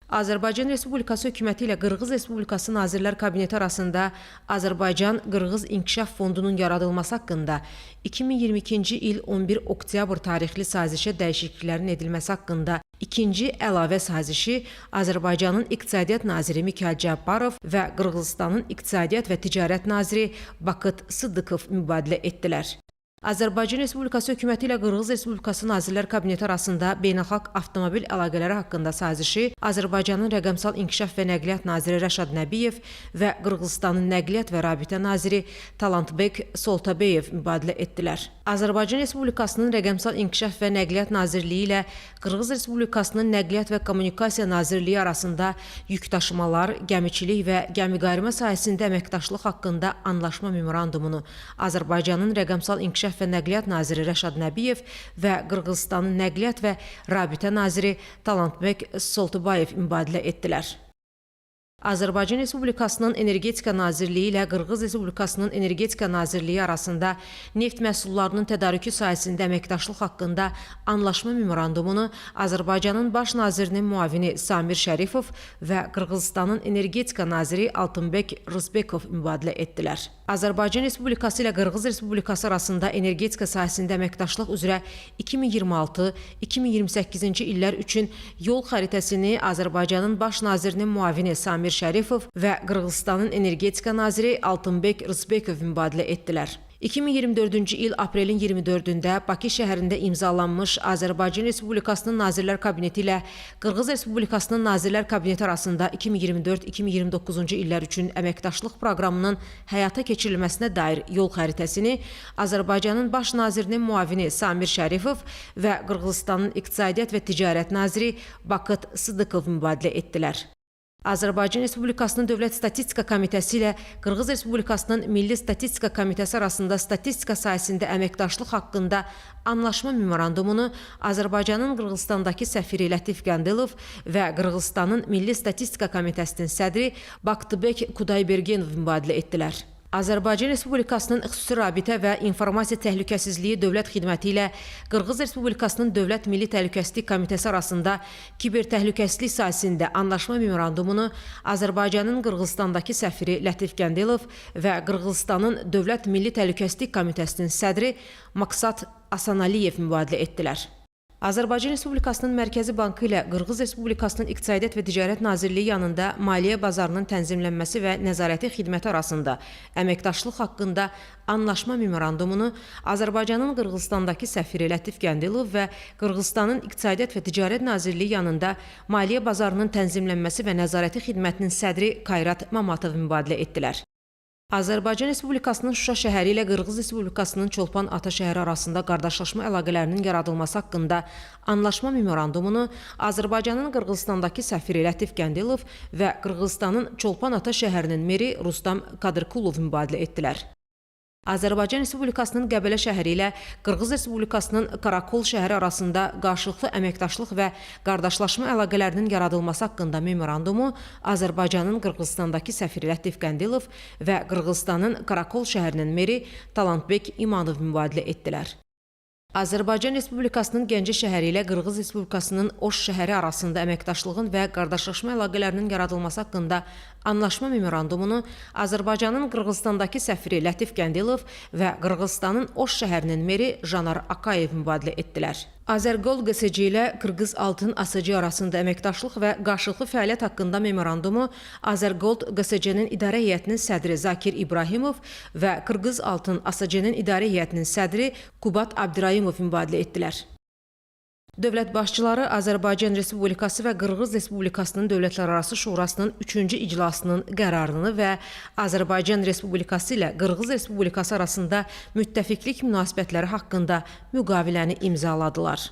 Azərbaycan Respublikası hökuməti ilə Qırğız Respublikası Nazirlər Kabineti arasında Azərbaycan-Qırğız İnkişaf Fondunun yaradılması haqqında 2022-ci il 11 oktyabr tarixli sazişə dəyişikliklərin edilməsi haqqında ikinci əlavə sazişi Azərbaycanın İqtisadiyyat Naziri Mikayıl Cabbarov və Qırğızıstanın İqtisadiyyat və Ticarət Naziri Bakıt Sıddıkov mübadilə etdilər. Azərbaycan Respublikası hökuməti ilə Qırğız Respublikası Nazirlər Kabineti arasında beynəlxalq avtomobil əlaqələri haqqında sazişi Azərbaycanın Rəqəmsal İnkişaf və Nəqliyyat Naziri Rəşad Nəbiyev və Qırğızıstanın Nəqliyyat və Rabitə Naziri Talantbek Soltabeyev mübadilə etdilər. Azərbaycan Respublikasının Rəqəmsal İnkişaf və Nəqliyyat Nazirliyi ilə Qırğız Respublikasının Nəqliyyat və Kommunikasiya Nazirliyi arasında yükdaşımalar, gəmiçilik və gəmiqayırma sahəsində əməkdaşlıq haqqında anlaşma memorandumunu Azərbaycanın Rəqəmsal İnkişaf və Nəqliyyat Naziri Rəşad Nəbiyev və Qırğızıstanın Nəqliyyat və Rabitə Naziri Talantbek Soltabeyev mübadilə etdilər. Azərbaycan Respublikasının Energetika Nazirliyi ilə Qırğız Respublikasının Energetika Nazirliyi arasında neft məhsullarının tədarükü sahəsində əməkdaşlıq haqqında anlaşma memorandumunu Azərbaycanın Baş Nazirinin müavini Samir Şərifov və Qırğızıstanın Energetika Naziri Altınbek Rızbekov mübadilə etdilər. Azərbaycan Respublikası ilə Qırğız Respublikası arasında energetika sahəsində əməkdaşlıq üzrə 2026-2028-ci illər üçün yol xəritəsini Azərbaycanın Baş Nazirinin müavini Samir Şərifov və Qırğızıstanın Energetika Naziri Altınbek Rızbekov mübadilə etdilər. 2024-cü il aprelin 24-də Bakı şəhərində imzalanmış Azərbaycan Respublikasının Nazirlər Kabineti ilə Qırğız Respublikasının Nazirlər Kabineti arasında 2024-2029-cu illər üçün əməkdaşlıq proqramının həyata keçirilməsinə dair yol xəritəsini Azərbaycanın Baş Nazirinin müavini Samir Şərifov və Qırğızıstanın İqtisadiyyat və Ticarət Naziri Bakıt Sıddıkov mübadilə etdilər. Azərbaycan Respublikasının Dövlət Statistika Komitəsi ilə Qırğız Respublikasının Milli Statistika Komitəsi arasında statistika sahəsində əməkdaşlıq haqqında anlaşma memorandumunu Azərbaycanın Qırğızstandakı səfiri Lətif Qəndilov və Qırğızıstanın Milli Statistika Komitəsinin sədri Baktibek Kudaybergenov mübadilə etdilər. Azərbaycan Respublikasının Xüsusi Rabitə və İnformasiya Təhlükəsizliyi Dövlət Xidməti ilə Qırğız Respublikasının Dövlət Milli Təhlükəsizlik Komitəsi arasında kibertəhlükəsizlik sahəsində anlaşma memorandumunu Azərbaycanın Qırğızstandakı səfiri Lətif Qəndilov və Qırğızıstanın Dövlət Milli Təhlükəsizlik Komitəsinin sədri Maksat Asanaliyev mübadilə etdilər. Azərbaycan Respublikasının Mərkəzi Bankı ilə Qırğız Respublikasının İqtisadiyyat və Ticarət Nazirliyi yanında maliyyə bazarının tənzimlənməsi və nəzarəti xidməti arasında əməkdaşlıq haqqında anlaşma memorandumunu Azərbaycanın Qırğızstandakı səfiri Lətif Qəndilov və Qırğızıstanın İqtisadiyyat və Ticarət Nazirliyi yanında maliyyə bazarının tənzimlənməsi və nəzarəti xidmətinin sədri Kayrat Mamatov mübadilə etdilər. Azərbaycan Respublikasının Şuşa şəhəri ilə Qırğız Respublikasının Çolpan Ata şəhəri arasında qardaşlaşma əlaqələrinin yaradılması haqqında anlaşma memorandumunu Azərbaycanın Qırğızstandakı səfiri Lətif Qəndilov və Qırğızıstanın Çolpan Ata şəhərinin meri Rustam Kadırkulov mübadilə etdilər. Azərbaycan Respublikasının Qəbələ şəhəri ilə Qırğız Respublikasının Karakol şəhəri arasında qarşılıqlı əməkdaşlıq və qardaşlaşma əlaqələrinin yaradılması haqqında memorandumu Azərbaycanın Qırğızstandakı səfiri Lətif Qəndilov və Qırğızıstanın Karakol şəhərinin meri Talantbek İmanov mübadilə etdilər. Azərbaycan Respublikasının Gəncə şəhəri ilə Qırğız Respublikasının Oş şəhəri arasında əməkdaşlığın və qardaşlaşma əlaqələrinin yaradılması haqqında anlaşma memorandumunu Azərbaycanın Qırğızstandakı səfiri Lətif Qəndilov və Qırğızıstanın Oş şəhərinin meri Janar Akayev mübadilə etdilər. Azərgold QSC ilə Qırğız Altın ASC arasında əməkdaşlıq və qarşılıqlı fəaliyyət haqqında memorandumu Azərgold QSC-nin idarə heyətinin sədri Zakir İbrahimov və Qırğız Altın ASC-nin idarə heyətinin sədri Kubat Abdirayimov mübadilə etdilər. Dövlət başçıları Azərbaycan Respublikası və Qırğız Respublikasının Dövlətlərarası Şurasının 3-cü iclasının qərarını və Azərbaycan Respublikası ilə Qırğız Respublikası arasında müttəfiqlik münasibətləri haqqında müqaviləni imzaladılar.